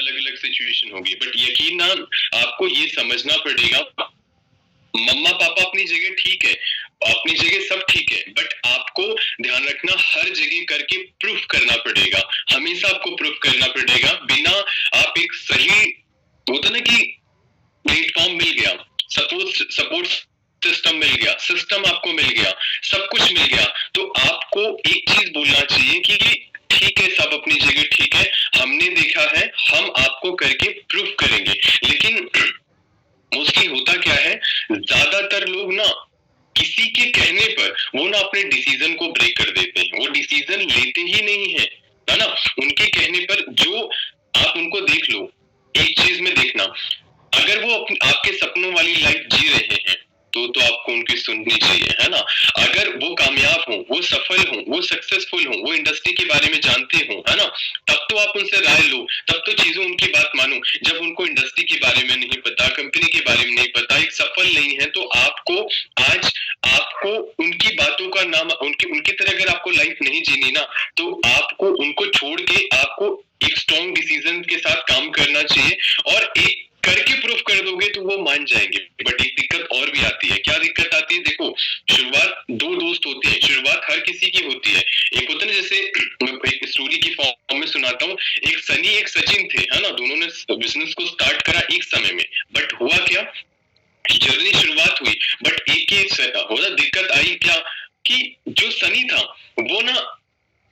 अलग अलग सिचुएशन होगी, बट यकीनन आपको ये समझना पड़ेगा, मम्मा पापा अपनी जगह ठीक है, अपनी जगह सब ठीक है, बट आपको ध्यान रखना हर जगह करके प्रूफ करना पड़ेगा, हमेशा आपको प्रूफ करना पड़ेगा। बिना आप एक सही होता ना कि प्लेटफॉर्म मिल गया, सपोर्ट सपोर्ट सिस्टम मिल गया, सिस्टम आपको मिल गया, सब कुछ मिल गया, तो आपको एक चीज बोलना चाहिए कि ठीक है, सब अपनी जगह ठीक है, हमने देखा है, हम आपको करके प्रूफ करेंगे। लेकिन मोस्टली होता क्या है, ज्यादातर लोग ना किसी के कहने पर वो ना अपने डिसीजन को ब्रेक कर देते हैं, वो डिसीजन लेते ही नहीं है ना। उनके कहने पर जो आप उनको देख लो, एक चीज में देखना, अगर वो आपके सपनों वाली लाइफ जी रहे हैं तो आपको उनकी सुननी चाहिए, है ना। अगर वो कामयाब हो, वो सफल हो, वो सक्सेसफुल हो, वो इंडस्ट्री के बारे में जानते हो, है ना, तब तो आप उनसे राय लो, तब तो चीजों उनकी बात मानो। जब उनको इंडस्ट्री के बारे में नहीं पता, कंपनी के बारे में नहीं पता, एक सफल नहीं है, तो आपको आज आपको उनकी बातों का नाम, उनकी तरह अगर आपको लाइफ नहीं जीनी ना, तो आपको उनको छोड़ के आपको एक स्ट्रॉन्ग डिसीजन के साथ काम करना चाहिए, और एक करके प्रूफ कर दोगे तो वो मान जाएंगे। बट एक दिक्कत और भी आती है। क्या दिक्कत आती है? देखो, शुरुआत दो दोस्त होते हैं, शुरुआत हर किसी की होती है। एक होता है ना, जैसे मैं एक स्टोरी की फॉर्म में सुनाता हूँ, एक सनी एक सचिन थे, है ना, दोनों ने बिजनेस को स्टार्ट करा एक समय में, बट हुआ क्या, जर्नी शुरुआत हुई, बट एक ही होता दिक्कत आई क्या कि जो सनी था वो ना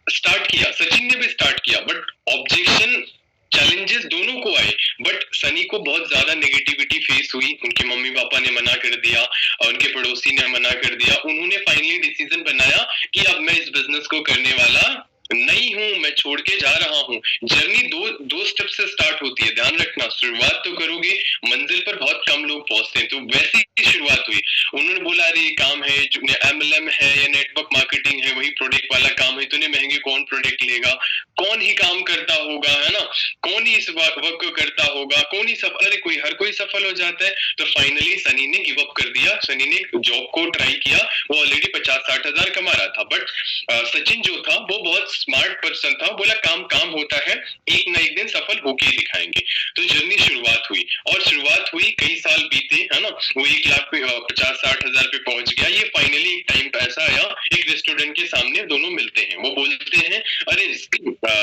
स्टार्ट किया, सचिन ने भी स्टार्ट किया, बट ऑब्जेक्शन चैलेंजेस दोनों को आए, बट सनी को बहुत ज्यादा नेगेटिविटी फेस हुई, उनके मम्मी पापा ने मना कर दिया और उनके पड़ोसी ने मना कर दिया। उन्होंने फाइनली डिसीजन बनाया कि अब मैं इस बिजनेस को करने वाला नहीं हूं, मैं छोड़ के जा रहा हूं। जर्नी दो स्टेप से स्टार्ट होती है, ध्यान रखना। शुरुआत तो करोगे, मंजिल पर बहुत कम लोग पहुंचते हैं, तो वैसी ही शुरुआत हुई। उन्होंने बोला, अरे ये काम है जो MLM है या नेटवर्क मार्केटिंग है, वही प्रोडक्ट वाला काम है, इतने महंगे कौन प्रोडक्ट लेगा, कौन ही काम करता होगा, है ना, कौन ही इस वर्क को करता होगा, कौन ही सफल, अरे कोई हर कोई सफल हो जाता है। तो फाइनली सनी ने गिव अप कर दिया, सनी ने जॉब को ट्राई किया, वो ऑलरेडी 50-60 हजार कमा रहा था, बट सचिन जो था वो बहुत स्मार्ट पर्सन था, बोला काम होता है, एक ना एक दिन सफल होके ही दिखाएंगे। तो जर्नी शुरुआत हुई, और शुरुआत हुई, कई साल बीते, है ना, वो 1 लाख पे 50-60 हजार पे पहुंच गया। ये फाइनली एक टाइम ऐसा आया, एक रेस्टोरेंट के सामने दोनों मिलते हैं, वो बोलते हैं, अरे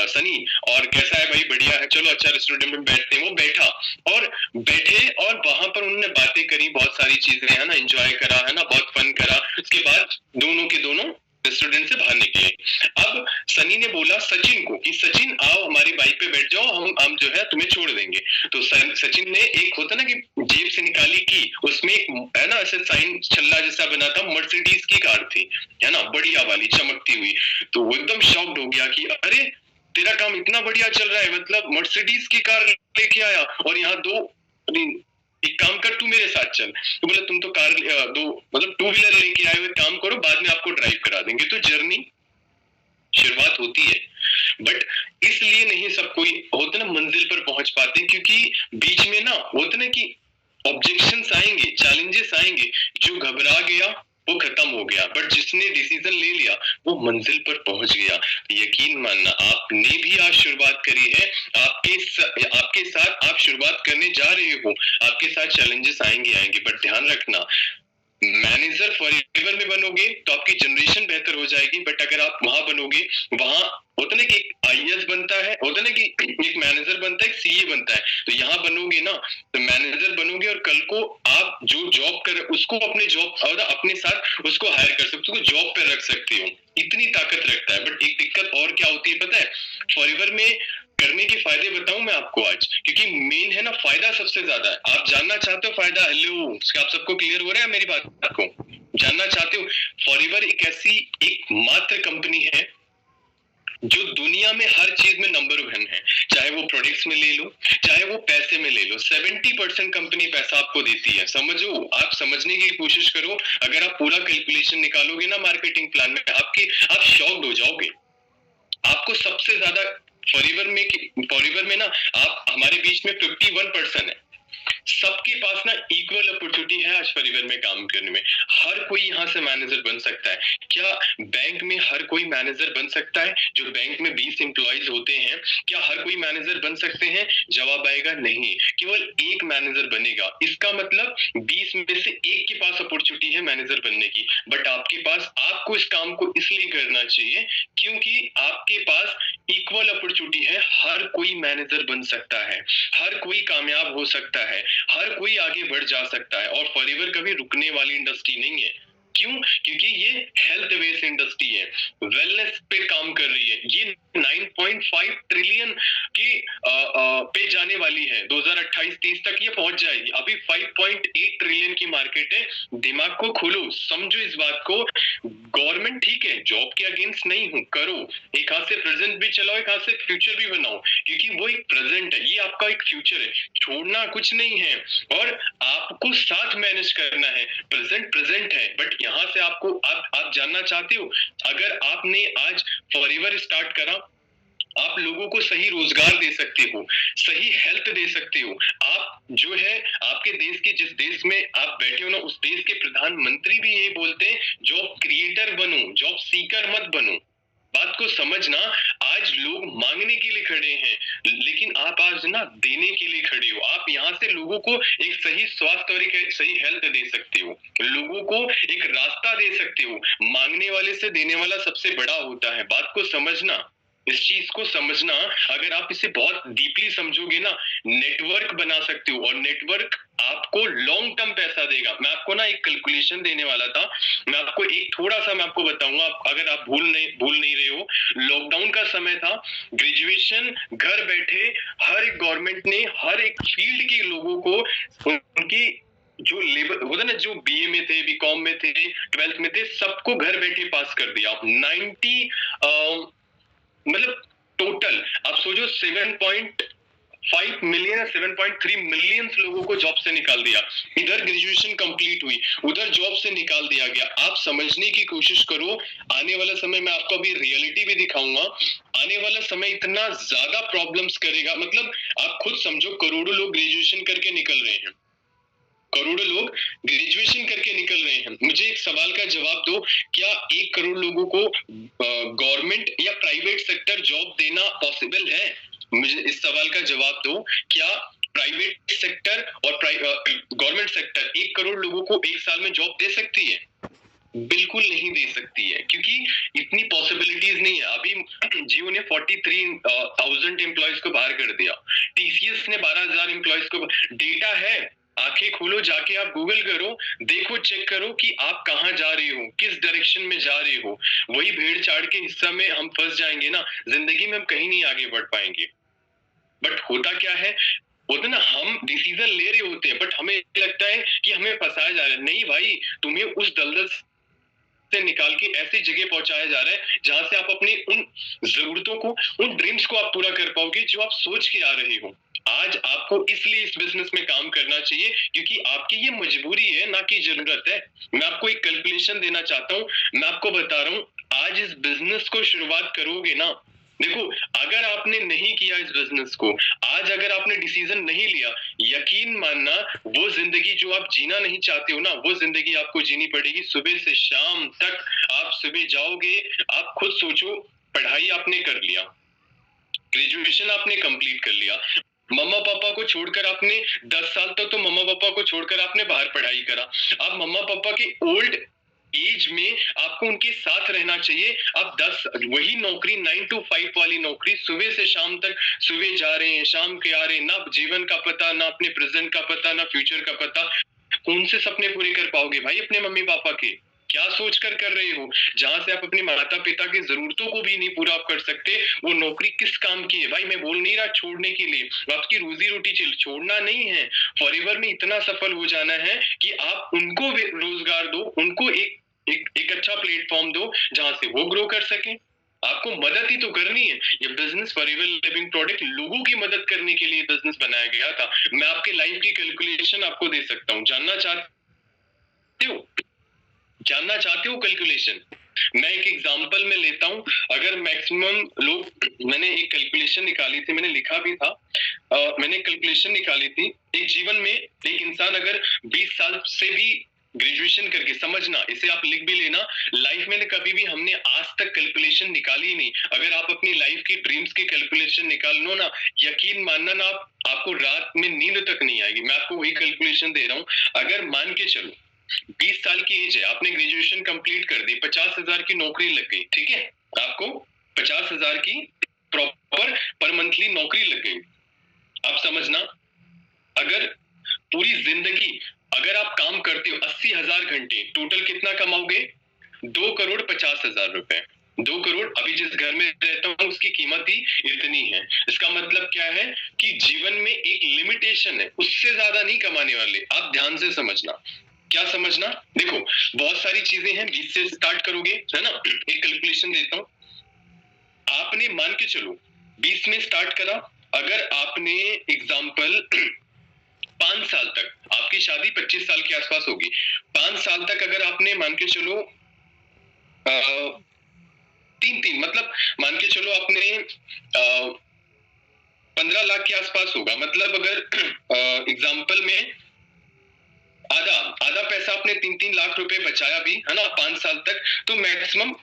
सनी, और कैसा है भाई, बढ़िया है, चलो अच्छा रेस्टोरेंट में बैठते हैं। वो बैठा और बैठे, और वहां पर उन्होंने बातें करी, बहुत सारी चीजें, है ना, एंजॉय करा, है ना, बहुत फन करा। उसके बाद दोनों के दोनों रेस्टोरेंट से बाहर निकले। अब सनी ने बोला सचिन को कि सचिन आओ हमारी बाइक पे बैठ जाओ, हम जो है तुम्हें छोड़ देंगे। तो सचिन ने एक होता ना कि जेब से निकाली की, उसमें एक, है ना, ऐसे साइन छल्ला जैसा बना था, मर्सिडीज की कार थी, है ना, बढ़िया वाली चमकती हुई। तो वो एकदम शॉक्ड हो गया कि अरे तेरा काम इतना बढ़िया चल रहा है, मतलब मर्सिडीज की कार लेके आया, और यहाँ एक काम कर, तू मेरे साथ चल। तो बोला तुम तो कार मतलब 2 व्हीलर लेके आए हुए, काम करो, बाद में आपको ड्राइव करा देंगे। तो जर्नी शुरुआत होती है, बट इसलिए नहीं सब कोई होता ना मंजिल पर पहुंच पाते, क्योंकि बीच में ना होता ना कि ऑब्जेक्शंस आएंगे, चैलेंजेस आएंगे। जो घबरा गया वो खत्म हो गया, बट जिसने डिसीजन ले लिया वो मंजिल पर पहुंच गया। यकीन मानना, आपने भी आज शुरुआत करी है, आपके साथ आप शुरुआत करने जा रहे हो, आपके साथ चैलेंजेस आएंगे, बट ध्यान रखना, मैनेजर फॉरएवर में बनोगे तो आपकी जनरेशन बेहतर हो जाएगी, बट अगर आप वहां बनोगे, वहां होता ना कि एक IAS बनता है, होता ना कि एक मैनेजर बनता है, एक CA बनता है, तो यहाँ बनोगे ना तो मैनेजर बनोगे, और कल को आप जो जॉब कर उसको अपने जॉब और अपने साथ उसको हायर कर सकते हो, जॉब पे रख सकते हो, इतनी ताकत रखता है। बट एक दिक्कत और क्या होती है पता है, फॉरएवर में करने के फायदे बताऊं मैं आपको आज, क्योंकि मेन है ना, फायदा सबसे ज्यादा है। आप जानना चाहते हो फायदा, हेलो, आप सबको क्लियर हो रहा है मेरी बात को, जानना चाहते हो? फॉरएवर एक ऐसी एक मात्र कंपनी है जो दुनिया में हर चीज में नंबर 1 है, चाहे वो प्रोडक्ट्स में ले लो, चाहे वो पैसे में ले लो। 70% कंपनी पैसा आपको देती है, समझो, आप समझने की कोशिश करो। अगर आप पूरा कैलकुलेशन निकालोगे ना मार्केटिंग प्लान में, आप शॉक्ड हो जाओगे। आपको सबसे ज्यादा फॉरएवर में ना, आप हमारे बीच में 51% है, सबके पास ना इक्वल अपॉर्चुनिटी है आज फॉरएवर में काम करने में। हर कोई यहाँ से मैनेजर बन सकता है। क्या बैंक में हर कोई मैनेजर बन सकता है? जो बैंक में 20 एम्प्लॉइज होते हैं, क्या हर कोई मैनेजर बन सकते हैं? जवाब आएगा नहीं, केवल एक मैनेजर बनेगा। इसका मतलब 20 में से एक के पास अपॉर्चुनिटी है मैनेजर बनने की, बट आपके पास, आपको इस काम को इसलिए करना चाहिए क्योंकि आपके पास इक्वल अपॉर्चुनिटी है। हर कोई मैनेजर बन सकता है, हर कोई कामयाब हो सकता है, हर कोई आगे बढ़ जा सकता है। और फॉरएवर कभी रुकने वाली इंडस्ट्री नहीं है। क्यों? क्योंकि ये हेल्थ बेस्ड इंडस्ट्री है, वेलनेस पे काम कर रही है। ये 9.5 ट्रिलियन की पे जाने वाली है। 2028-30 तक ये पहुंच जाएगी। अभी 5.8 ट्रिलियन की मार्केट है। दिमाग को खोलो, समझो इस बात को। गवर्नमेंट ठीक है, जॉब के अगेंस्ट नहीं हूं, करो। एक हाथ से प्रेजेंट भी चलाओ, एक हाथ से फ्यूचर भी बनाओ, क्योंकि वो एक प्रेजेंट है, ये आपका एक फ्यूचर है। छोड़ना कुछ नहीं है और आपको साथ मैनेज करना है। प्रेजेंट प्रेजेंट है, बट यहाँ से आपको, आप जानना चाहते हो, अगर आपने आज फॉरएवर स्टार्ट करा, आप लोगों को सही रोजगार दे सकते हो, सही हेल्थ दे सकते हो। आप जो है, आपके देश के, जिस देश में आप बैठे हो ना, उस देश के प्रधानमंत्री भी ये बोलते हैं, जॉब क्रिएटर बनो, जॉब सीकर मत बनो। बात को समझना। आज लोग मांगने के लिए खड़े हैं, लेकिन आप आज ना देने के लिए खड़े हो। आप यहाँ से लोगों को एक सही स्वास्थ्य और एक सही हेल्थ दे सकते हो, लोगों को एक रास्ता दे सकते हो। मांगने वाले से देने वाला सबसे बड़ा होता है। बात को समझना, इस चीज को समझना। अगर आप इसे बहुत डीपली समझोगे ना, नेटवर्क बना सकते हो, और नेटवर्क आपको लॉन्ग टर्म पैसा देगा। मैं आपको ना एक कैलकुलेशन देने वाला था, मैं आपको एक थोड़ा सा मैं आपको बताऊंगा, अगर आप भूल नहीं रहे हो। लॉकडाउन का समय था, ग्रेजुएशन घर बैठे हर एक गवर्नमेंट ने हर एक फील्ड के लोगों को, उनकी जो लेबर होता ना, जो बीए में थे, बीकॉम में थे, 12th में थे, सबको घर बैठे पास कर दिया। 90 मतलब टोटल आप सोचो 7.5 मिलियन या 7.3 मिलियन लोगों को जॉब से निकाल दिया। इधर ग्रेजुएशन कंप्लीट हुई, उधर जॉब से निकाल दिया गया। आप समझने की कोशिश करो। आने वाला समय में आपको अभी रियलिटी भी दिखाऊंगा। आने वाला समय इतना ज्यादा प्रॉब्लम्स करेगा, मतलब आप खुद समझो, करोड़ों लोग ग्रेजुएशन करके निकल रहे हैं, करोड़ों लोग ग्रेजुएशन करके निकल रहे हैं। मुझे एक सवाल का जवाब दो, क्या 1 करोड़ लोगों को गवर्नमेंट या प्राइवेट सेक्टर जॉब देना पॉसिबल है? मुझे इस सवाल का जवाब दो, क्या प्राइवेट सेक्टर और गवर्नमेंट सेक्टर 1 करोड़ लोगों को 1 साल में जॉब दे सकती है? बिल्कुल नहीं दे सकती है, क्योंकि इतनी पॉसिबिलिटीज नहीं है। अभी जियो ने 43,000 एम्प्लॉयज को बाहर कर दिया, टीसीएस ने 12,000 एम्प्लॉयज को। डेटा है, आंखें खोलो, जाके आप गूगल करो, देखो, चेक करो कि आप कहाँ जा रहे हो, किस डायरेक्शन में जा रहे हो। वही भेड़ चाड़ के हिस्सा में हम फंस जाएंगे ना, जिंदगी में हम कहीं नहीं आगे बढ़ पाएंगे। बट होता क्या है, होता ना, हम डिसीजन ले रहे होते हैं, बट हमें लगता है कि हमें फंसाया जा रहा है। नहीं भाई, तुम्हें उस दलदल से निकाल के ऐसी जगह पहुंचाया जा रहा है जहां से आप अपनी उन जरूरतों को, उन ड्रीम्स को आप पूरा कर पाओगे जो आप सोच के आ रहे हो। आज आपको इसलिए इस बिजनेस में काम करना चाहिए क्योंकि आपकी ये मजबूरी है, ना कि जरूरत है। मैं आपको एक कैलकुलेशन देना चाहता हूँ, मैं आपको बता रहा हूँ, आज इस बिजनेस को शुरुआत करोगे ना, देखो, अगर आपने नहीं किया इस बिजनेस को, आज अगर आपने डिसीजन नहीं लिया, यकीन मानना, वो जिंदगी जो आप जीना नहीं चाहते हो ना, वो जिंदगी आपको जीनी पड़ेगी। सुबह से शाम तक आप सुबह जाओगे, आप खुद सोचो, पढ़ाई आपने कर लिया, ग्रेजुएशन आपने कंप्लीट कर लिया, मम्मा पापा को छोड़कर आपने 10 साल तक तो मम्मा पापा को छोड़कर आपने बाहर पढ़ाई करा। आप मम्मा पापा के ओल्ड एज में आपको उनके साथ रहना चाहिए। अब 10 वही नौकरी, 9 to 5 वाली नौकरी, सुबह से शाम तक, सुबह जा रहे हैं, शाम के आ रहे हैं, ना जीवन का पता, ना अपने प्रेजेंट का पता, ना फ्यूचर का पता। कौन से सपने पूरे कर पाओगे भाई अपने मम्मी पापा के? क्या सोचकर कर रहे हो? जहां से आप अपने माता पिता की जरूरतों को भी नहीं पूरा आप कर सकते, वो नौकरी किस काम की है भाई? मैं बोल नहीं रहा छोड़ने के लिए, आपकी रोजी रोटी छोड़ना नहीं है। फॉरएवर में इतना सफल हो जाना है कि आप उनको रोजगार दो, उनको एक अच्छा प्लेटफॉर्म दो जहां से वो ग्रो कर सकें। आपको मदद ही तो करनी है। ये बिजनेस, फॉरएवर लिविंग प्रोडक्ट, लोगों की मदद करने के लिए बिजनेस बनाया गया था। मैं आपके लाइफ की कैलकुलेशन आपको दे सकता हूँ, जानना चाहते हो? जानना चाहते हो कैलकुलेशन? मैं एक एग्जांपल में लेता हूँ, अगर मैक्सिमम लोग, मैंने एक कैलकुलेशन निकाली थी, मैंने लिखा भी था, मैंने कैलकुलेशन निकाली थी, एक जीवन में एक इंसान अगर 20 साल से भी ग्रेजुएशन करके, समझना इसे आप लिख भी लेना, लाइफ में कभी भी हमने आज तक कैलकुलेशन निकाली ही नहीं। अगर आप अपनी लाइफ की ड्रीम्स की कैलकुलेशन निकाल लो ना, यकीन मानना ना, आपको रात में नींद तक नहीं आएगी। मैं आपको वही कैलकुलेशन दे रहा हूँ। अगर मान के चलो 20 साल की एज है, आपने ग्रेजुएशन कंप्लीट कर दी, 50,000 की नौकरी लग गई, ठीक है, आपको 50,000 की प्रॉपर पर मंथली नौकरी लग गई। आप समझना, अगर पूरी जिंदगी अगर आप काम करते हो 80,000 घंटे, टोटल कितना कमाओगे? 2,50,00,000 रुपए। 2 करोड़, अभी जिस घर में रहता हूँ उसकी कीमत ही इतनी है। इसका मतलब क्या है कि जीवन में एक लिमिटेशन है, उससे ज्यादा नहीं कमाने वाले। आप ध्यान से समझना, क्या समझना, देखो बहुत सारी चीजें हैं, 20 से स्टार्ट करोगे, है ना। एक कैलकुलेशन देता हूँ, आपने मान के चलो 20 में स्टार्ट करा, अगर आपने एग्जाम्पल 5 साल तक, आपकी शादी 25 साल के आसपास होगी, 5 साल तक अगर आपने मान के चलो 3 मतलब मान के चलो आपने 15 लाख के आसपास होगा, मतलब अगर एग्जाम्पल में आधा आधा पैसा आपने 3-3 लाख रुपए बचाया भी, है ना, 5 साल तक, तो मैक्सिमम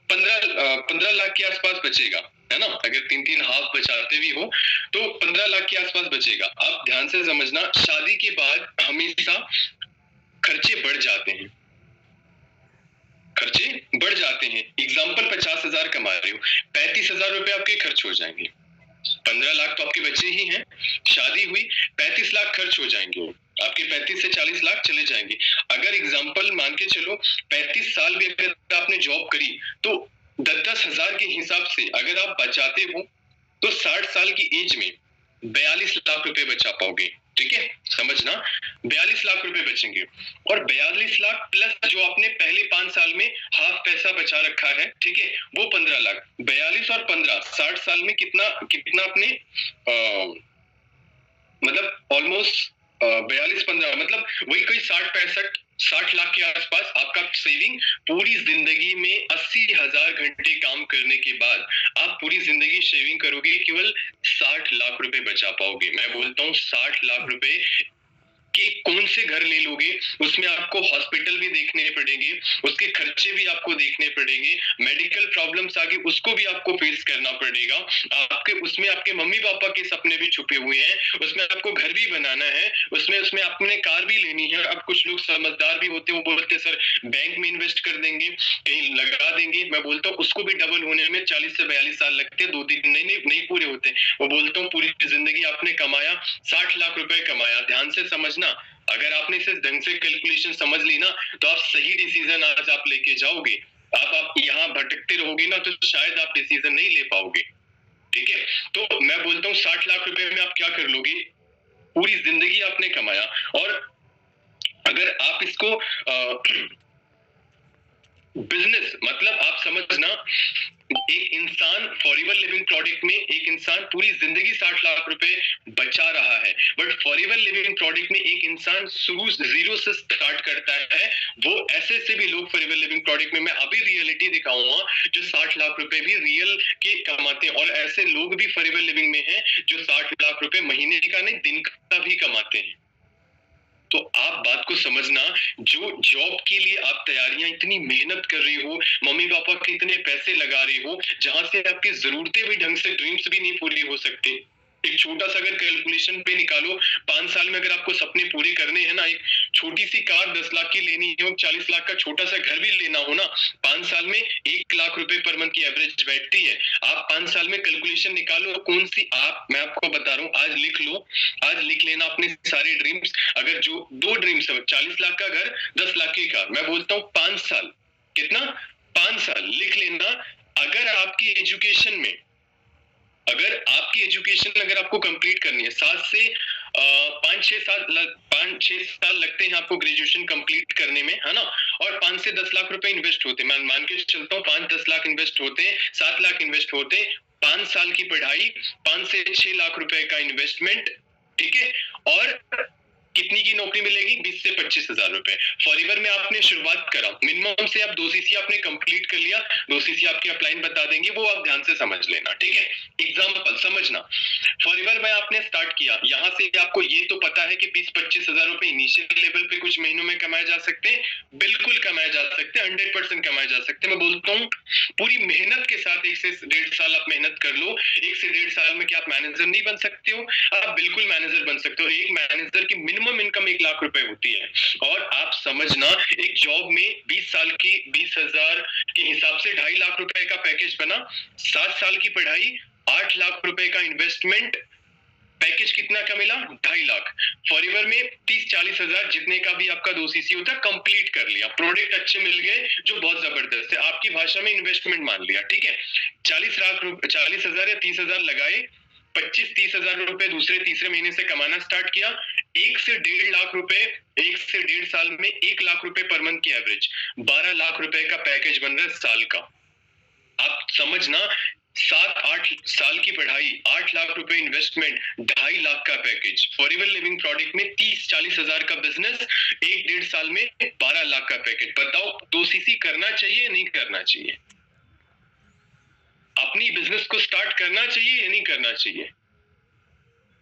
15 लाख के आसपास बचेगा, है ना। अगर 3-3 हाफ बचाते भी हो तो 15 लाख के आसपास बचेगा। आप ध्यान से समझना, शादी के बाद हमेशा खर्चे बढ़ जाते हैं, खर्चे बढ़ जाते हैं। एग्जाम्पल 50,000 कमा रहे हो, 35,000 रुपए आपके खर्च हो जाएंगे। 15 लाख तो आपके बच्चे ही हैं, शादी हुई, 35 लाख खर्च हो जाएंगे आपके, 35 से 40 लाख चले जाएंगे। अगर एग्जाम्पल मान के चलो 35 साल भी अगर आपने जॉब करी तो 10-10 हजार के हिसाब से अगर आप बचाते हो तो 60 साल की एज में 42 लाख रुपए बचा पाओगे, ठीक है, समझना, 42 लाख रुपए बचेंगे। और 42 लाख प्लस जो आपने पहले 5 साल में हाफ पैसा बचा रखा है, ठीक है, वो 15 लाख, 42 और 15, 60 साल में कितना कितना आपने मतलब ऑलमोस्ट 42-15, मतलब वही कोई 60 लाख के आसपास आपका सेविंग। पूरी जिंदगी में 80,000 घंटे काम करने के बाद आप पूरी जिंदगी सेविंग करोगे, केवल 60 लाख रुपए बचा पाओगे। मैं बोलता हूँ 60 लाख रुपए कि कौन से घर ले लोगे, उसमें आपको हॉस्पिटल भी देखने पड़ेंगे, उसके खर्चे भी आपको देखने पड़ेंगे, मेडिकल प्रॉब्लम्स आगे उसको भी आपको फेस करना पड़ेगा, आपके उसमें आपके मम्मी पापा के सपने भी छुपे हुए हैं, उसमें आपको घर भी बनाना है, उसमें उसमें आपने कार भी लेनी है। अब कुछ लोग समझदार भी होते हैं, वो बोलते सर बैंक में इन्वेस्ट कर देंगे, कहीं लगा देंगे। मैं बोलता हूँ उसको भी डबल होने में 40 से 42 साल लगते हैं, 2-3 नहीं पूरे होते। वो बोलता हूँ पूरी जिंदगी आपने कमाया, 60 लाख रुपए कमाया। ध्यान से समझना, अगर आपने इसे ढंग से कैलकुलेशन समझ ली ना, तो आप सही डिसीजन आज आप लेके जाओगे। आप यहाँ भटकते रहोगे ना, तो शायद आप डिसीजन नहीं ले पाओगे, ठीक है। तो मैं बोलता हूँ 60 लाख रुपए में आप क्या कर लोगे, पूरी जिंदगी आपने कमाया। और अगर आप इसको बिजनेस, मतलब आप समझना, एक इंसान फॉरएवर लिविंग प्रोडक्ट में एक इंसान पूरी जिंदगी 60 लाख रुपए बचा रहा है, बट फॉरएवर लिविंग प्रोडक्ट में एक इंसान शुरू जीरो से स्टार्ट करता है। वो ऐसे भी लोग फॉरएवर लिविंग प्रोडक्ट में, मैं अभी रियलिटी दिखाऊंगा, जो 60 लाख रुपए भी रियल के कमाते हैं, और ऐसे लोग भी फॉरएवर लिविंग में हैं जो 60 लाख रुपए महीने का नहीं, दिन का भी कमाते हैं। तो आप बात को समझना, जो जॉब के लिए आप तैयारियां इतनी मेहनत कर रही हो, मम्मी पापा के इतने पैसे लगा रही हो, जहां से आपकी जरूरतें भी ढंग से, ड्रीम्स भी नहीं पूरी हो सकते। एक छोटा सा अगर कैलकुलेशन पे निकालो, 5 साल में अगर आपको सपने पूरे करने हैं ना, एक छोटी सी कार 10 लाख की लेनी हो, 40 लाख का छोटा सा घर भी लेना हो ना, 5 साल में 1 लाख रुपए पर मंथ की एवरेज बैठती है। आप 5 साल में कैलकुलेशन निकालो कौन सी, आप, मैं आपको बता रहा हूँ, आज लिख लो, आज लिख लेना अपने सारे ड्रीम्स। अगर जो 2 ड्रीम्स है, 40 लाख का घर, 10 लाख की कार, मैं बोलता हूँ 5 साल, कितना, 5 साल लिख लेना। अगर आपकी एजुकेशन में, अगर आपकी एजुकेशन अगर आपको कंप्लीट करनी है, 7 से 5-6 साल लगते हैं आपको ग्रेजुएशन कंप्लीट करने में, है ना, और 5 से 10 लाख रुपए इन्वेस्ट होते हैं। मैं मान के चलता हूँ 5-10 लाख इन्वेस्ट होते हैं, 7 लाख इन्वेस्ट होते हैं, 5 साल की पढ़ाई, 5 से 6 लाख रुपए का इन्वेस्टमेंट, ठीक है। और कितनी की नौकरी मिलेगी? 20 से 25,000 रुपए। फॉरएवर में आपने शुरुआत करा, मिनिमम से आप 2 सीसी आपने कंप्लीट कर लिया, 2 सीसी आपकी अपलाइन बता देंगे, वो आप ध्यान से समझ लेना, ठीक है। एग्जाम्पल समझना, फॉरएवर में आपने स्टार्ट किया, यहाँ से आपको ये तो पता है कि 20-25,000 रुपए इनिशियल लेवल पे कुछ महीनों में कमाए जा सकते हैं, बिल्कुल कमाए जा सकते हैं, 100% कमाए जा सकते हैं। मैं बोलता हूँ पूरी मेहनत के साथ 1 से 1.5 साल आप मेहनत कर लो, 1 से 1.5 साल में क्या आप मैनेजर नहीं बन सकते हो? आप बिल्कुल मैनेजर बन सकते हो। एक मैनेजर की मिनिमम इनकम 1 लाख रुपए होती है, और आप समझना एक जॉब में 20 साल की 20,000 के हिसाब से 2.5 लाख रुपए का पैकेज बना, 7 साल की पढ़ाई, 8 लाख रुपए का इन्वेस्टमेंट, पैकेज कितना का मिला? 2.5 लाख। फॉरएवर में 30-40 हजार जितने का भी आपका 2 सीसी होता है, कंप्लीट कर लिया, प्रोडक्ट अच्छे मिल गए जो बहुत जबरदस्त है, आपकी भाषा में इन्वेस्टमेंट मान लिया, ठीक है। 40 हजार या 30 हजार लगाए, 25-30 हजार रुपए दूसरे तीसरे महीने से कमाना स्टार्ट किया, 1 से 1.5 लाख रुपए 1 से 1.5 साल में 1 लाख रुपए पर मंथ की एवरेज, 12 लाख रुपए का पैकेज बन रहा है साल का। आप समझना, 7-8 साल की पढ़ाई, 8 लाख रुपए इन्वेस्टमेंट, 2.5 लाख का पैकेज, फॉरएवर लिविंग प्रोडक्ट में 30-40 हजार का बिजनेस, 1-1.5 साल में 12 लाख का पैकेज। बताओ 2 सीसी करना चाहिए नहीं करना चाहिए? अपनी बिजनेस को स्टार्ट करना चाहिए या नहीं करना चाहिए?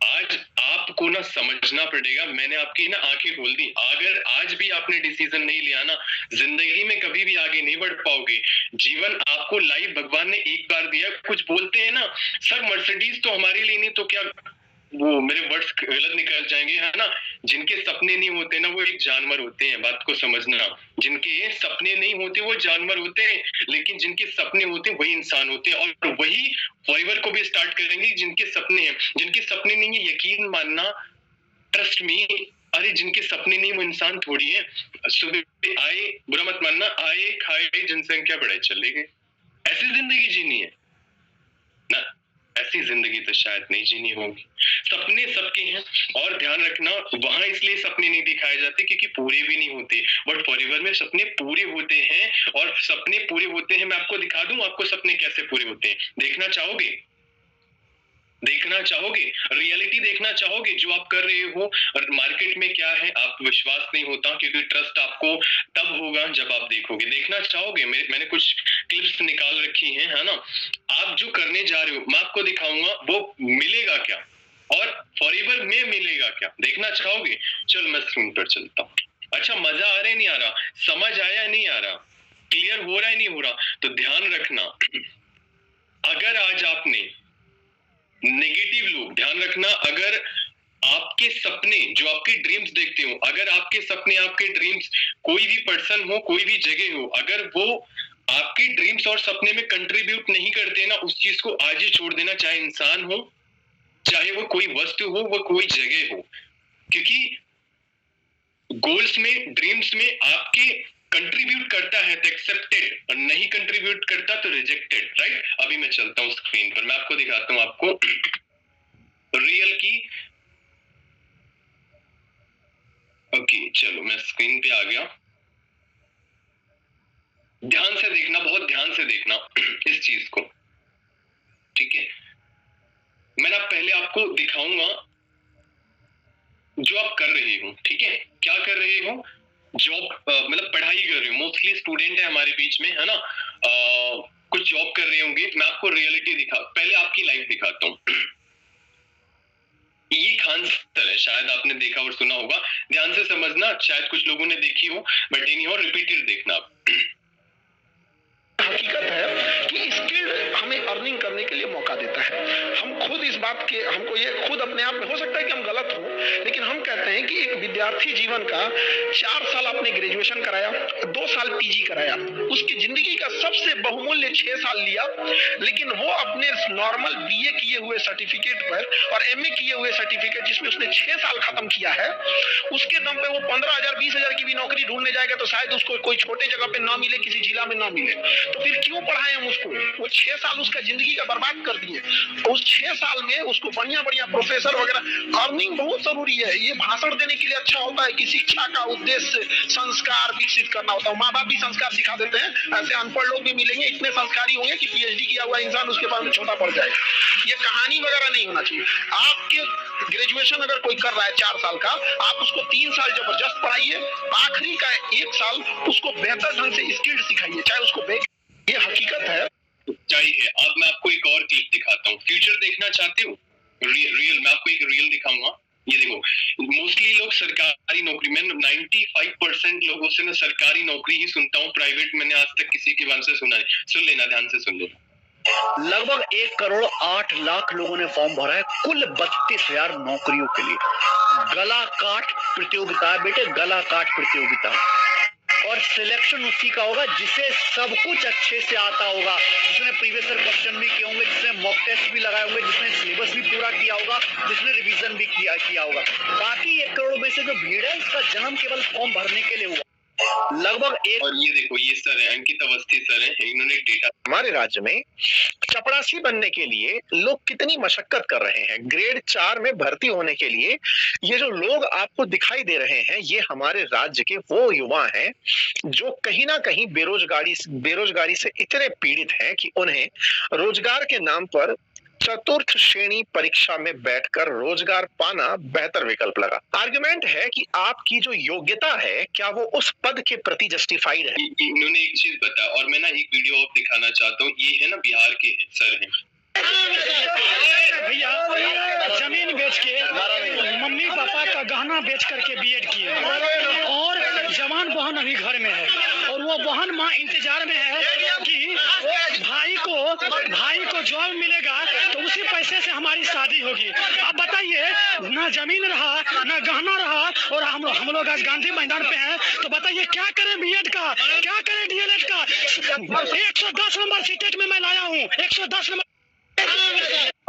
आज आपको ना समझना पड़ेगा, मैंने आपकी ना आंखें खोल दी, अगर आज भी आपने डिसीजन नहीं लिया ना, जिंदगी में कभी भी आगे नहीं बढ़ पाओगे। जीवन आपको लाइफ भगवान ने एक बार दिया। कुछ बोलते हैं ना, सर मर्सिडीज तो हमारे लिए नहीं, तो क्या वो मेरे वर्ड्स गलत निकल जाएंगे, है ना। जिनके सपने नहीं होते ना, वो एक जानवर होते हैं, बात को समझना। जिनके सपने नहीं होते वो जानवर होते हैं, लेकिन जिनके सपने होते हैं वही इंसान होते हैं। और वही फॉरएवर को भी स्टार्ट करेंगे जिनके सपने हैं। जिनके सपने नहीं है, यकीन मानना, ट्रस्ट मी, अरे जिनके सपने नहीं वो इंसान थोड़ी है। सुबह आए, बुरा मत मानना, आए खाए जनसंख्या बढ़े चले गए, ऐसी जिंदगी जीनी है ना? ऐसी जिंदगी तो शायद नहीं जीनी होगी। सपने सबके हैं, और ध्यान रखना वहां इसलिए सपने नहीं दिखाए जाते क्योंकि पूरे भी नहीं होते, बट फॉरएवर में सपने पूरे होते हैं। और सपने पूरे होते हैं, मैं आपको दिखा दूं आपको सपने कैसे पूरे होते हैं। देखना चाहोगे? देखना चाहोगे? रियलिटी देखना चाहोगे जो आप कर रहे हो और मार्केट में क्या है? आप विश्वास नहीं होता क्योंकि ट्रस्ट आपको तब होगा जब आप देखोगे। देखना चाहोगे? मैंने कुछ क्लिप्स निकाल रखी हैं, है ना। आप जो करने जा रहे हो मैं आपको दिखाऊंगा, वो मिलेगा क्या और फॉरएवर में मिलेगा क्या, देखना चाहोगे? चल मैं स्क्रीन पर चलता हूँ। अच्छा, मजा आ रहा है नहीं आ रहा? समझ आया नहीं आ रहा? क्लियर हो रहा है नहीं हो रहा? तो ध्यान रखना, अगर आज आपने नेगेटिव लोग, ध्यान रखना, अगर आपके सपने जो आपके ड्रीम्स देखते हो, अगर आपके सपने आपके ड्रीम्स, कोई भी पर्सन हो, कोई भी जगह हो, अगर वो आपके ड्रीम्स और सपने में कंट्रीब्यूट नहीं करते ना, उस चीज को आज ही छोड़ देना, चाहे इंसान हो, चाहे वो कोई वस्तु हो, वो कोई जगह हो। क्योंकि गोल्स में, ड्रीम्स में आपके कंट्रीब्यूट करता है तो एक्सेप्टेड, और नहीं कंट्रीब्यूट करता तो रिजेक्टेड, राइट। अभी मैं चलता हूं स्क्रीन पर, मैं आपको दिखाता हूं आपको रियल की। ओके चलो मैं स्क्रीन पे आ गया, ध्यान से देखना, बहुत ध्यान से देखना इस चीज को, ठीक है। मैं पहले आपको दिखाऊंगा जो आप कर रहे हो, ठीक है। क्या कर रहे हो? जॉब, मतलब पढ़ाई कर रहे हो, मोस्टली स्टूडेंट है हमारे बीच में, है ना। कुछ जॉब कर रहे होंगे। मैं आपको रियलिटी पहले आपकी लाइफ दिखाता हूँ। ये खान सर है, शायद आपने देखा और सुना होगा, ध्यान से समझना, शायद कुछ लोगों ने देखी हो बट एनी और रिपीटेड देखना। हकीकत है कि स्किल्ड हमें अर्निंग करने के लिए मौका देता है। हम खुद इस बात के, हमको ये खुद अपने आप में, हो सकता है कि हम गलत हों, लेकिन हम कहते हैं कि एक विद्यार्थी जीवन का 4 साल आपने ग्रेजुएशन कराया, 2 साल पीजी कराया, उसकी जिंदगी का सबसे बहुमूल्य 6 साल लिया, लेकिन वो अपने नॉर्मल बीए किए हुए सर्टिफिकेट पर और एमए किए हुए सर्टिफिकेट जिसमें उसने 6 साल खत्म किया है, उसके दम पे वो 15,000 20,000 की भी नौकरी ढूंढने जाएगा तो शायद उसको कोई छोटे जगह पे ना मिले, किसी जिला में ना मिले। तो फिर क्यों पढ़ाए हम उसको? वो 6 साल उसका जिंदगी का बर्बाद कर दिए। उस 6 साल में उसको बढ़िया बढ़िया प्रोफेसर वगैरह, अर्निंग बहुत जरूरी है, ये भाषण देने के लिए अच्छा होता है कि शिक्षा का उद्देश्य संस्कार विकसित करना होता है। माँ बाप भी संस्कार सिखा देते हैं, ऐसे अनपढ़ लोग भी मिलेंगे इतने संस्कारी होंगे कि पीएचडी किया हुआ इंसान उसके पास में छोटा पड़ जाएगा। ये कहानी वगैरह नहीं होना चाहिए। आपके ग्रेजुएशन अगर कोई कर रहा है 4 साल का, आप उसको 3 साल जबरदस्त पढ़ाइए, आखिरी का 1 साल उसको बेहतर ढंग से स्किल्ड सिखाइए, चाहे उसको ये हकीकत है। चाहिए। अब मैं आपको एक और क्लिप दिखाता हूँ। फ्यूचर देखना चाहते हो? रियल मैं आपको एक रियल दिखाऊंगा। ये देखो, मोस्टली लोग सरकारी नौकरी में 95% लोगों से मैं सरकारी नौकरी ही सुनता हूँ, प्राइवेट मैंने आज तक किसी के बारे से सुना है। सुन लेना, ध्यान से सुन लेना। लगभग 1,08,00,000 लोगों ने फॉर्म भरा है कुल 32,000 नौकरियों के लिए। गला काट प्रतियोगिता है बेटे, गला काट प्रतियोगिता। और सिलेक्शन उसी का होगा जिसे सब कुछ अच्छे से आता होगा, जिसने प्रीवियस ईयर क्वेश्चन भी किए होंगे, जिसने मॉक टेस्ट भी लगाए होंगे, जिसने सिलेबस भी पूरा किया होगा, जिसने रिवीजन भी किया होगा। बाकी 1 करोड़ में से जो भीड़ है, इसका जन्म केवल फॉर्म भरने के लिए हुआ। लगभग एक। और ये देखो, ये सर है, अंकित अवस्थी सर है, इन्होंने डेटा। हमारे राज्य में चपरासी बनने के लिए लोग कितनी मशक्कत कर रहे हैं। ग्रेड 4 में भर्ती होने के लिए ये जो लोग आपको दिखाई दे रहे हैं, ये हमारे राज्य के वो युवा हैं जो कहीं ना कहीं बेरोजगारी से इतने पीड़ित हैं कि उन्हें रोजगार के नाम पर चतुर्थ श्रेणी परीक्षा में बैठकर रोजगार पाना बेहतर विकल्प लगा। आर्गुमेंट है कि आपकी जो योग्यता है, क्या वो उस पद के प्रति जस्टिफाइड है। इन्होंने एक चीज बताया, और मैं ना एक वीडियो और दिखाना चाहता हूँ। ये है ना, बिहार के हैं, सर हैं। भैया जमीन बेच के, मम्मी पापा का गहना बेच करके बीएड किए, और जवान बहन अभी घर में है, और वो बहन माँ इंतजार में है कि भाई को जॉब मिलेगा तो उसी पैसे से हमारी शादी होगी। अब बताइए, ना जमीन रहा, ना गहना रहा, और हम लोग आज गांधी मैदान पे हैं, तो बताइए क्या करें बीएड का, क्या करें डीएलएड का। 110 नंबर सीटेट में मैं लाया हूँ, 110 नंबर।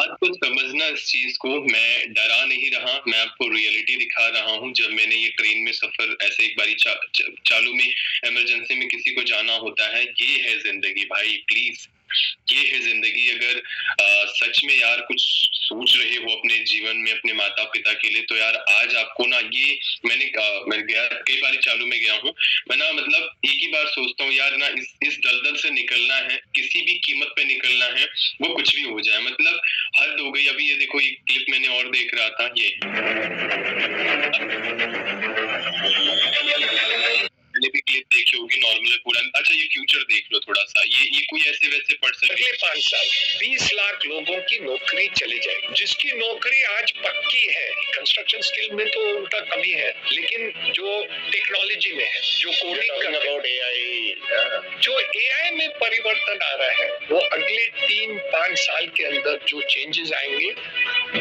आपको समझना इस चीज को, मैं डरा नहीं रहा, मैं आपको रियलिटी दिखा रहा हूँ। जब मैंने ये ट्रेन में सफर ऐसे एक बारी चालू में इमरजेंसी में किसी को जाना होता है, ये है जिंदगी भाई, प्लीज ये है जिंदगी। अगर सच में यार कुछ सोच रहे हो अपने जीवन में अपने माता पिता के लिए, तो यार आज आपको ना ये मैं गया कई बार चालू में गया हूँ, मैं ना मतलब एक ही बार सोचता हूँ यार ना, इस दलदल से निकलना है, किसी भी कीमत पे निकलना है, वो कुछ भी हो जाए, मतलब हद हो गई। अभी ये देखो, एक क्लिप मैंने और देख रहा था, ये भी क्लिप देखी होगी, नॉर्मल पूरा। अच्छा, ये फ्यूचर देख लो थोड़ा सा, ये कोई ऐसे वैसे पर्सन अगले 5 साल 20 लाख लोगों की नौकरी चली जाएगी, जिसकी नौकरी आज पक्की है। कंस्ट्रक्शन स्किल में तो उनका कमी है, लेकिन जो टेक्नोलॉजी में है, जो कोडिंग कर जो एआई में परिवर्तन आ रहा है, वो अगले 3-5 साल के अंदर जो चेंजेस आएंगे,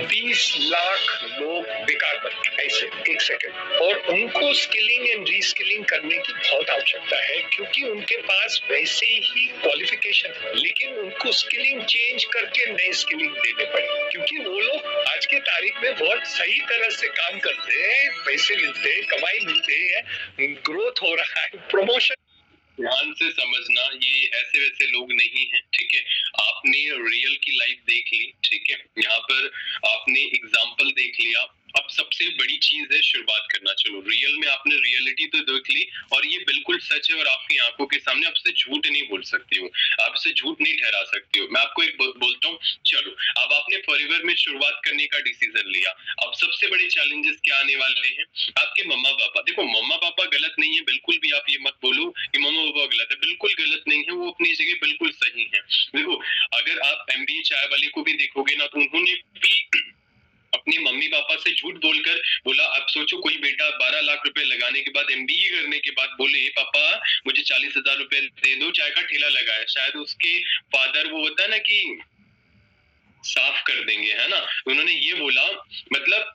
20 लाख लोग बेकार बन ऐसे 1 सेकंड। और उनको स्किलिंग एंड रीस्किलिंग करने की बहुत आवश्यकता है, क्योंकि उनके पास वैसे ही क्वालिफिकेशन है, लेकिन उनको स्किलिंग चेंज करके नए स्किलिंग देने पड़े, क्योंकि वो लोग आज के तारीख में बहुत सही तरह से काम करते हैं, पैसे मिलते हैं, कमाई मिलते हैं, ग्रोथ हो रहा है, प्रमोशन। ध्यान से समझना, ये ऐसे वैसे लोग नहीं हैं, ठीक है। आपने रियल की लाइफ देख ली, ठीक है, यहाँ पर आपने एग्जाम्पल देख लिया। अब सबसे बड़ी चीज है शुरुआत करना। चलो, रियल में आपने रियलिटी तो देख ली, और ये बिल्कुल सच है, और आपकी आंखों के सामने आपसे झूठ नहीं बोल सकती हो, आपसे झूठ नहीं ठहरा सकती हो। मैं आपको एक बोलता हूँ, चलो अब आपने फॉरएवर में शुरुआत करने का डिसीजन लिया। अब सबसे बड़े चैलेंजेस क्या आने वाले हैं? आपके मम्मा पापा। देखो, मम्मा पापा गलत नहीं है, बिल्कुल भी आप ये मत बोलो कि मम्मा पापा गलत है, बिल्कुल गलत नहीं है, वो अपनी जगह बिल्कुल सही है। देखो, अगर आप MBA चाय वाले को भी देखोगे ना, तो उन्होंने भी अपने मम्मी पापा से झूठ बोलकर बोला। आप सोचो, कोई बेटा 12 लाख रुपए लगाने के बाद, MBA करने के बाद बोले पापा मुझे 40,000 रुपए दे दो, चाय का ठेला लगाया, शायद उसके फादर, वो होता है ना कि साफ कर देंगे, है ना। उन्होंने ये बोला, मतलब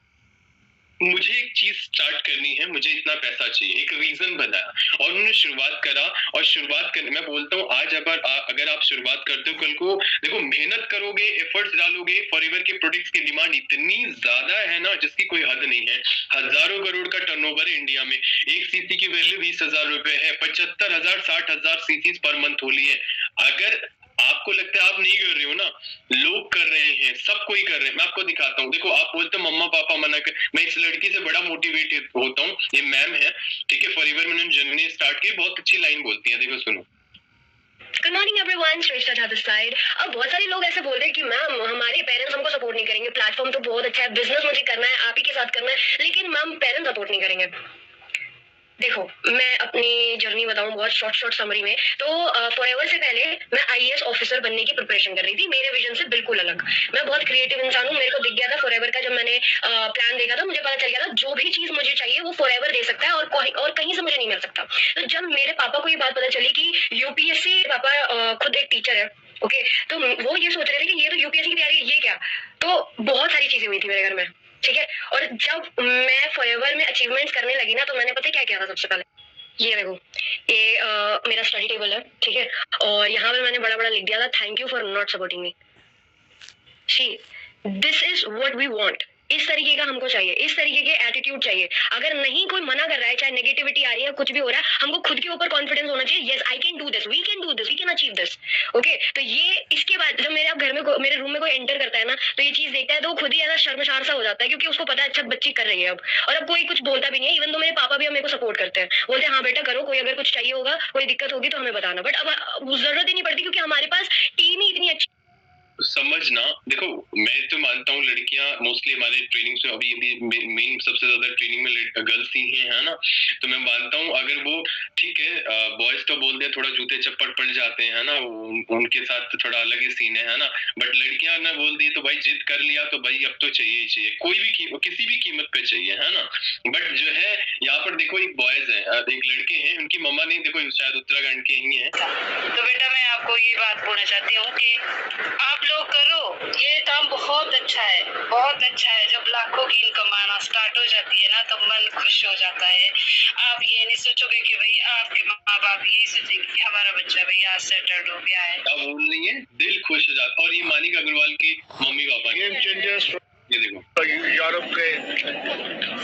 मुझे एक चीज स्टार्ट करनी है, मुझे इतना पैसा चाहिए, एक रीजन बनाया, और उन्होंने शुरुआत करा। और शुरुआत करने, मैं बोलता हूँ आज अगर आप शुरुआत करते हो, कल को देखो मेहनत करोगे, एफर्ट्स डालोगे, फॉरएवर के प्रोडक्ट्स की डिमांड इतनी ज्यादा है ना, जिसकी कोई हद नहीं है। हजारों करोड़ का टर्नओवर है इंडिया में, एक सीसी की वैल्यू 20,000 रुपए है, 75,000 60,000 सीसीज पर मंथ होली है। अगर आपको लगता है आप नहीं कर रहे हो ना, लोग कर रहे हैं, सब कोई कर रहे हैं। मैं आपको दिखाता हूँ, देखो आप बोलते हो मम्मा पापा मना कर, मैं इस लड़की से बड़ा मोटिवेटेड होता हूँ। ये मैम है, ठीक है, फॉरएवर में उन्होंने जर्नी स्टार्ट की, बहुत अच्छी लाइन बोलती है, देखो सुनो। Good morning everyone, Shreshtha Jha this side. अब बहुत सारे लोग ऐसे बोल रहे हैं कि मैम हमारे पेरेंट्स हमको सपोर्ट नहीं करेंगे, प्लेटफॉर्म तो बहुत अच्छा है, बिजनेस मुझे करना है, आप ही के साथ करना है, लेकिन मैम पेरेंट्स सपोर्ट नहीं करेंगे। देखो मैं अपनी जर्नी बताऊं बहुत शॉर्ट समरी में, तो फॉरएवर से पहले मैं आईएएस ऑफिसर बनने की प्रिपरेशन कर रही थी, मेरे विजन से बिल्कुल अलग। मैं बहुत क्रिएटिव इंसान हूँ, मेरे को दिख गया था फॉरएवर का, जब मैंने प्लान देखा था मुझे पता चल गया था जो भी चीज मुझे चाहिए वो फॉरएवर दे सकता है और कहीं से मुझे नहीं मिल सकता। तो जब मेरे पापा को ये बात पता चली कि यूपीएससी, पापा खुद एक टीचर है, ओके, तो वो ये सोच रहे थे कि ये तो यूपीएससी की तैयारी, ये क्या, तो बहुत सारी चीजें हुई थी मेरे घर में, ठीक है। और जब मैं फॉरएवर में अचीवमेंट्स करने लगी ना, तो मैंने पता क्या किया था सबसे पहले, ये देखो, ये मेरा स्टडी टेबल है, ठीक है, और यहाँ पे मैंने बड़ा बड़ा लिख दिया था, thank you for not supporting me, she this is what we want. इस तरीके का हमको चाहिए, इस तरीके के एटीट्यूड चाहिए। अगर नहीं कोई मना कर रहा है, चाहे नेगेटिविटी आ रही है, कुछ भी हो रहा है, हमको खुद के ऊपर कॉन्फिडेंस होना चाहिए, yes I can do this, we can do this, we can achieve this, okay. तो ये इसके बाद जब मेरे घर में मेरे रूम में कोई एंटर करता है ना, तो ये चीज देखता है तो खुद ही ऐसा शर्मसार सा हो जाता है, क्योंकि उसको पता है अच्छा बच्ची कर रही है अब, और अब कोई कुछ बोलता भी नहीं है। इवन तो मेरे पापा भी अब मेरे को सपोर्ट करते हैं, बोलते हैं हाँ बेटा करो, कोई अगर कुछ चाहिए होगा, कोई दिक्कत होगी तो हमें बताना। बट अब जरूरत ही नहीं पड़ती, क्योंकि हमारे पास टीम ही इतनी अच्छी। समझना, देखो मैं तो मानता हूँ लड़कियां मोस्टली हमारे ट्रेनिंग से अभी मेन सबसे ज्यादा ट्रेनिंग में गर्ल्स ही हैं, है ना। तो मैं मानता हूँ अगर वो ठीक है, बॉयज तो बोल दिया थोड़ा जूते चप्पल पड़ जाते हैं ना, उनके साथ थोड़ा अलग ही सीन है ना। बट लड़कियां ना बोल दी तो भाई जिद कर लिया तो भाई अब तो चाहिए ही चाहिए, कोई भी किसी भी कीमत पे चाहिए, है ना। बट जो है यहाँ पर देखो एक बॉयज है, एक लड़के हैं, उनकी मम्मा नहीं, देखो शायद उत्तराखंड के ही है। तो बेटा मैं आपको ये बात बोलना चाहती हूँ कि आप लोग करो, ये काम बहुत अच्छा है, बहुत अच्छा है। जब लाखों की इनकम आना स्टार्ट हो जाती है ना, तो मन खुश हो जाता है। आप ये नहीं सोचोगे कि भाई आपके माँ बाप ये सोचेंगे कि हमारा बच्चा भाई आज सेटल्ड हो गया है। क्या बोल रही है, दिल खुश हो जाता। और ये मानिका अग्रवाल की मम्मी पापा गेम चेंजर्स, ये देखो यूरोप के,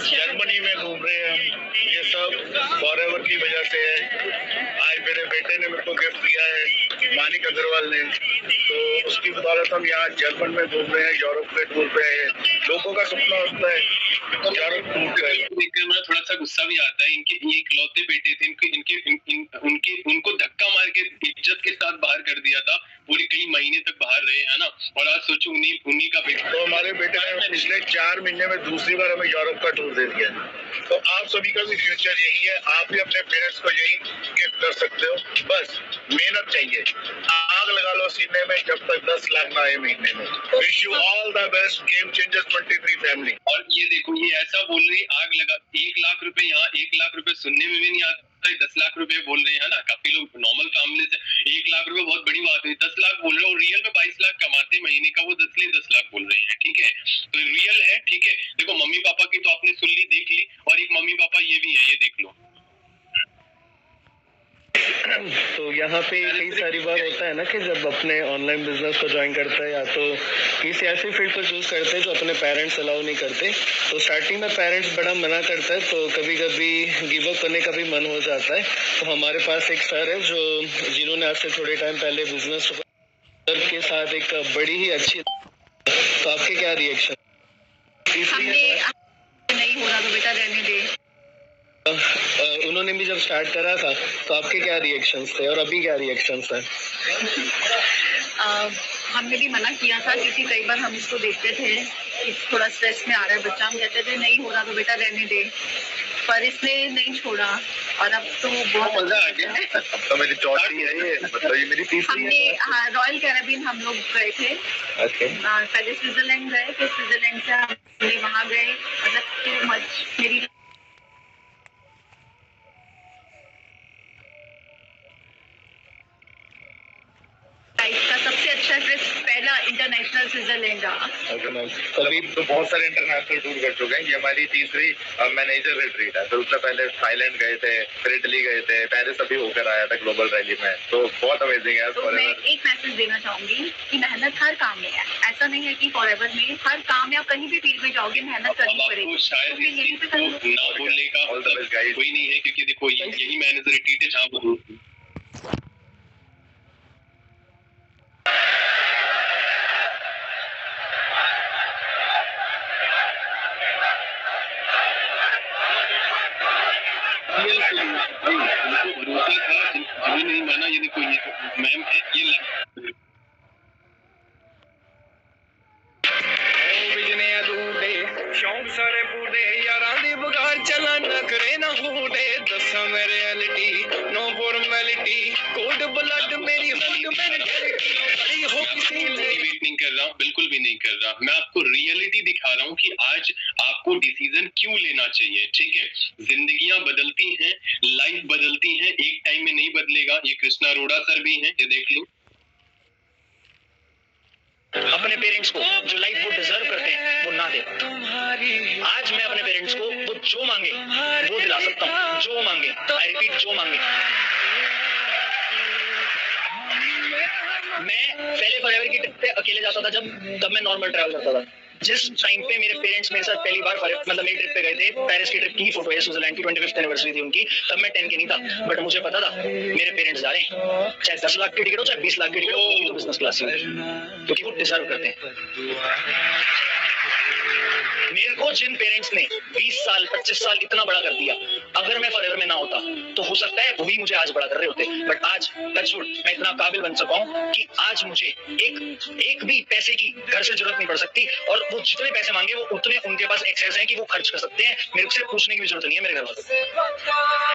जर्मनी में घूम रहे हैं हम, ये सब फॉरएवर की वजह से है। आज मेरे बेटे ने मेरे को गिफ्ट दिया है, मानिक अग्रवाल ने, तो उसकी बदौलत हम यहाँ जर्मन में घूम रहे हैं, यूरोप के टूर पे हैं। लोगों का सपना होता है यूरोप टूर का। देखकर मैं थोड़ा सा गुस्सा भी आता है, इनके ये इकलौते बेटे थे, उनको धक्का मार के इज्जत के साथ बाहर कर दिया था, पूरे कई महीने तक बाहर रहे, है ना। और आज सोचो उन्हीं का बेटा। तो हमारे बेटे ने पिछले 4 महीने में दूसरी बार हमें यूरोप का टूर दे दिया। तो आप सभी का भी फ्यूचर यही है, आप भी अपने पेरेंट्स को यही गिफ्ट कर सकते हो। बस मेहनत चाहिए, आग लगा लो सीने में जब तक 10 लाख ना आए महीने में। Wish you all the best game changers 23 family. और ये देखो ये ऐसा बोल रही आग लगा, 1 लाख रुपए यहाँ, 1 लाख रुपए सुनने में भी नहीं आता, 10 लाख रुपए बोल रहे हैं ना। काफी लोग नॉर्मल फैमिली से 1 लाख रुपए बहुत बड़ी बात है, 10 लाख बोल रहे हैं, और रियल में 22 लाख कमाते महीने का, वो 10 लाख बोल रहे हैं, ठीक है। तो रियल है, ठीक है। देखो मम्मी पापा की तो आपने सुन ली, देख ली, और एक मम्मी पापा ये भी है, ये देख लो। तो यहाँ पे कई सारी बार होता है ना कि जब अपने ऑनलाइन बिजनेस को ज्वाइन करते हैं या तो किसी ऐसी फील्ड को चूज करते हैं जो अपने पेरेंट्स अलाउ नहीं करते, तो स्टार्टिंग में पेरेंट्स बड़ा मना करता है, तो कभी कभी गिव अप करने का भी मन हो जाता है। तो हमारे पास एक सर है जिन्होंने आज से थोड़े टाइम पहले बिजनेस के साथ एक बड़ी ही अच्छी, तो आपके क्या रिएक्शन? नहीं हो रहा तो बेटा रहने दे। उन्होंने भी जब स्टार्ट करा था तो आपके क्या रिएक्शंस थे और अभी क्या रिएक्शंस हैं? हमने भी मना किया था, क्योंकि कई बार हम इसको देखते थे कि थोड़ा स्ट्रेस में आ रहा है बच्चा, हम कहते थे नहीं हो रहा तो बेटा रहने दे, पर इसने नहीं छोड़ा और अब तो बहुत मजा आ गया। तो मेरी चौथी है ये, मतलब ये मेरी तीसरी है। हमने रॉयल कैरेबियन हम लोग गए थे, पहले स्विट्जरलैंड गए, फिर स्विट्जरलैंड से हमने वहाँ गए, मतलब टू मच। मेरी लाइफ का सबसे अच्छा ट्रिप पहला इंटरनेशनल स्विट्जरलैंड रहा। अभी तो बहुत सारे इंटरनेशनल टूर कर चुके हैं, ये हमारी तीसरी मैनेजर रिट्रीट है। तो उससे पहले थाईलैंड गए थे, फिर इटली गए थे, पेरिस अभी होकर आया था ग्लोबल रैली में। तो बहुत अमेजिंग है। तो मैं एक मैसेज देना चाहूंगी कि मेहनत हर काम में है, ऐसा नहीं है कि फॉरएवर में, हर काम में आप कहीं भी फील्ड में जाओगे मेहनत करनी पड़ेगी। शायद ना बोलने का कोई नहीं है, क्योंकि देखो यही मैनेजर रिट्रीट है जहाँ उनको भरोसा था, जिन्होंने नहीं माना। ये देखो, ये मैम है, ये शौक सारे पूरे यारां दी बगार चला न करे ना हूडे दसा मैं reality no formality cold blood मेरी हुड मेंटालिटी बड़ी हो किसी ले वेट नहीं कर रहा, बिल्कुल भी नहीं कर रहा। मैं आपको रियलिटी दिखा रहा हूँ कि आज आपको डिसीजन क्यों लेना चाहिए। ठीक है, जिंदगियां बदलती हैं, लाइफ बदलती है, एक टाइम में नहीं बदलेगा। ये कृष्णा अरोड़ा सर भी हैं, ये देख लो। अपने पेरेंट्स को जो लाइफ वो डिजर्व करते हैं वो ना दे। आज मैं अपने पेरेंट्स को वो जो मांगे वो दिला सकता हूँ, जो मांगे, आई रिपीट, जो मांगे। मैं पहले फॉरएवर की ट्रिप पे अकेले जाता था, तब मैं नॉर्मल ट्रैवल करता था। जिस टाइम पे मेरे पेरेंट्स मेरे साथ पहली बार मतलब मेरी ट्रिप पे गए थे, पेरिस की ट्रिप की फोटो है, स्विट्जरलैंड की 25th एनिवर्सरी थी उनकी, तब मैं 10 के नहीं था, बट मुझे पता था मेरे पेरेंट्स जा रहे हैं, चाहे 10 लाख की टिकट हो चाहे 20 लाख की टिकट हो, वो भी तो बिजनेस क्लास ही हो, क्योंकि वो डिजर्व करते हैं। मेरे को जिन पेरेंट्स ने 20 साल 25 साल इतना बड़ा कर दिया, अगर मैं फॉरएवर में ना होता तो हो सकता है वही मुझे आज बड़ा कर रहे होते, बट आज टचवुड मैं इतना काबिल बन सका हूं कि आज मुझे एक भी पैसे की घर से जरूरत नहीं पड़ सकती, और वो जितने पैसे मांगे वो उतने उनके पास एक्सेस है कि वो खर्च कर सकते हैं। मेरे से पूछने की भी जरूरत नहीं है मेरे घर वालों।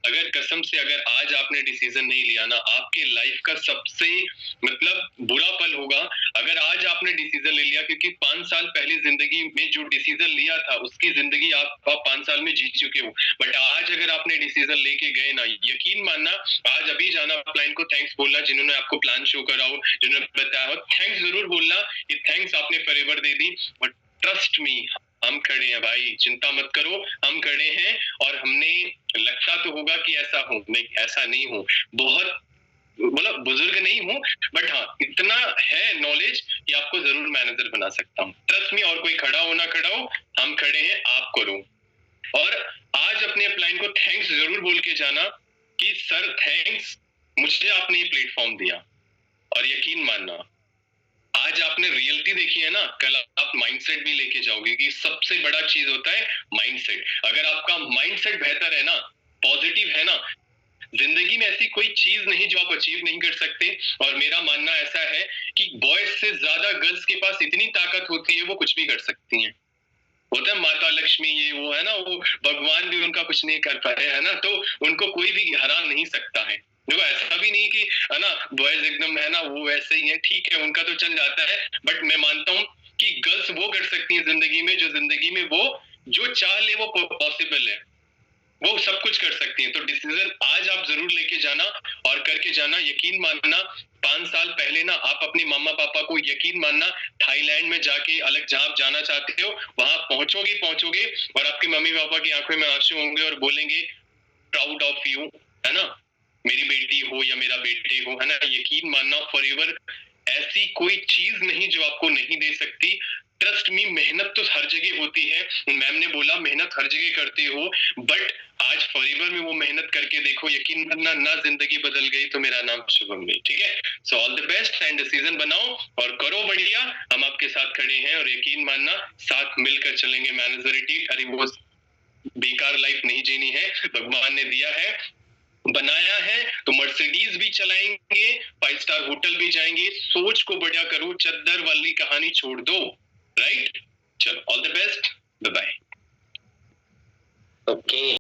अगर कसम से अगर आज आपने डिसीजन नहीं लिया ना, आपके लाइफ का सबसे मतलब बुरा पल होगा अगर आज आपने डिसीजन ले लिया, क्योंकि 5 साल पहले जिंदगी में जो डिसीजन लिया था उसकी जिंदगी आप 5 साल में जीत चुके हो। बट आज अगर आपने डिसीजन लेके गए ना, यकीन मानना, आज अभी जाना क्लाइंट को थैंक्स बोलना, जिन्होंने आपको प्लान शो करा हो, जिन्होंने बताया हो, थैंक्स जरूर बोलना कि थैंक्स आपने forever they the. But trust me, हम खड़े हैं भाई, चिंता मत करो, हम खड़े हैं। और हमने, लगता तो होगा कि ऐसा हो, नहीं ऐसा नहीं हो, बहुत मतलब बुजुर्ग नहीं हूँ, बट हाँ इतना है नॉलेज कि आपको जरूर मैनेजर बना सकता हूँ। ट्रस्ट मी, और कोई खड़ा हो ना खड़ा हो, हम खड़े हैं, आप करो। और आज अपने क्लाइंट को थैंक्स जरूर बोल के जाना कि सर थैंक्स, मुझे आपने ये प्लेटफॉर्म दिया। और यकीन मानना, आज आपने रियलिटी देखी है ना, कल आप माइंडसेट भी लेके जाओगे कि सबसे बड़ा चीज होता है माइंडसेट। अगर आपका माइंडसेट बेहतर है ना, पॉजिटिव है ना, जिंदगी में ऐसी कोई चीज नहीं जो आप अचीव नहीं कर सकते। और मेरा मानना ऐसा है कि बॉयज से ज्यादा गर्ल्स के पास इतनी ताकत होती है, वो कुछ भी कर सकती हैं। होता है माता लक्ष्मी, ये वो है ना, वो भगवान भी उनका कुछ नहीं कर पाए, है ना, तो उनको कोई भी हरा नहीं सकता है। देखो ऐसा भी नहीं कि है ना बॉयज एकदम है ना वो वैसे ही है, ठीक है उनका तो चल जाता है, बट मैं मानता हूँ कि गर्ल्स वो कर सकती है जिंदगी में, जो जिंदगी में वो जो चाह ले वो पॉसिबल है, वो सब कुछ कर सकती है। तो डिसीजन आज आप जरूर लेके जाना और करके जाना। यकीन मानना, 5 साल पहले ना आप अपने मामा पापा को, यकीन मानना, थाईलैंड में जाके अलग जहां आप जाना चाहते हो वहां पहुंचोगे और आपके मम्मी पापा की आंखों में आंसू होंगे और बोलेंगे प्राउड ऑफ यू, है ना, मेरी बेटी हो या मेरा बेटे हो, है ना। यकीन मानना, फॉरएवर ऐसी कोई चीज नहीं जो आपको नहीं दे सकती। ट्रस्ट मी, मेहनत तो हर जगह होती है, मैम ने बोला मेहनत हर जगह करते हो, बट आज फॉरएवर में वो मेहनत करके देखो, यकीन करना ना जिंदगी बदल गई तो मेरा नाम शुभम नहीं, ठीक है। So all the best and decision बनाओ और करो बढ़िया, हम आपके साथ खड़े हैं। और यकीन मानना, साथ मिलकर चलेंगे मैनेजरिटी। अरे वो बेकार लाइफ नहीं जीनी है, भगवान ने दिया है, बनाया है, तो मर्सिडीज भी चलाएंगे, 5 स्टार होटल भी जाएंगे। सोच को बढ़िया करो, चद्दर वाली कहानी छोड़ दो, राइट। चलो all the best, bye bye. Okay.